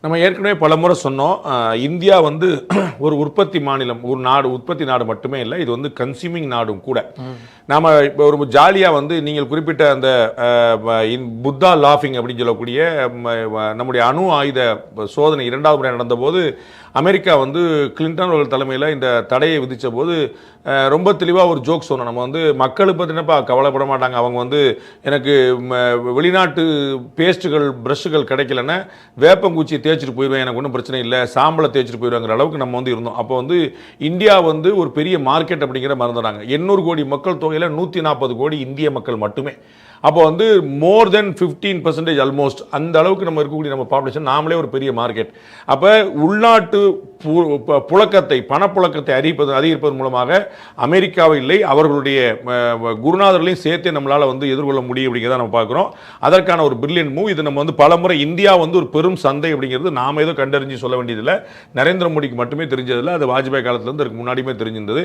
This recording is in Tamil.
நம்ம ஏற்கனவே பலமுறை சொன்னோம். இந்தியா வந்து ஒரு உற்பத்தி மாநிலம், ஒரு நாடு, உற்பத்தி நாடு மட்டுமே இல்லை, இது வந்து கன்சியூமிங் நாடும் கூட. நாம இப்போ ஒரு ஜாலியா வந்து நீங்கள் குறிப்பிட்ட அந்த புத்தா லாஃபிங் அப்படின்னு சொல்லக்கூடிய நம்முடைய அணு ஆயுத சோதனை 2வது முறை நடந்தபோது அமெரிக்கா வந்து கிளின்டன் அவர்கள் தலைமையில் இந்த தடையை விதித்த போது ரொம்ப தெளிவாக ஒரு ஜோக் சொன்னோம். நம்ம வந்து மக்களுக்கு பார்த்தீங்கன்னா கவலைப்பட மாட்டாங்க, அவங்க வந்து எனக்கு வெளிநாட்டு பேஸ்ட்டுகள் ப்ரஷ்ஷுகள் கிடைக்கலன்னா வேப்பங்குச்சியை தேய்ச்சிட்டு போயிடுவேன், எனக்கு ஒன்றும் பிரச்சனை இல்லை, சாம்பலை தேய்ச்சிட்டு போயிடுவாங்கிற அளவுக்கு நம்ம வந்து இருந்தோம். அப்போ வந்து இந்தியா வந்து ஒரு பெரிய மார்க்கெட் அப்படிங்கிற மறந்துடாங்க. 800 கோடி மக்கள் தொகையில் 140 கோடி இந்திய மக்கள் மட்டுமே. அப்போ வந்து மோர் தென் 15% ஆல்மோஸ்ட் அந்த அளவுக்கு நம்ம இருக்கக்கூடிய நம்ம பாப்புலேஷன், நாமளே ஒரு பெரிய மார்க்கெட். அப்போ உள்நாட்டு புழக்கத்தை, பணப்புழக்கத்தை அதிகரிப்பதன் மூலமாக அமெரிக்காவை இல்லை, அவர்களுடைய குருநாதர்களையும் சேர்த்தே நம்மளால் வந்து எதிர்கொள்ள முடியும் அப்படிங்கிறத நம்ம பார்க்குறோம். அதற்கான ஒரு பிரில்லியன்ட் மூவ். இது நம்ம வந்து பலமுறை இந்தியா வந்து ஒரு பெரும் சந்தை அப்படிங்கிறது நாம ஏதோ கண்டறிஞ்சு சொல்ல வேண்டியதில்லை. நரேந்திர மோடிக்கு மட்டுமே தெரிஞ்சதில்லை, அது வாஜ்பாய் காலத்திலேருந்து அதுக்கு முன்னாடியுமே தெரிஞ்சிருந்தது.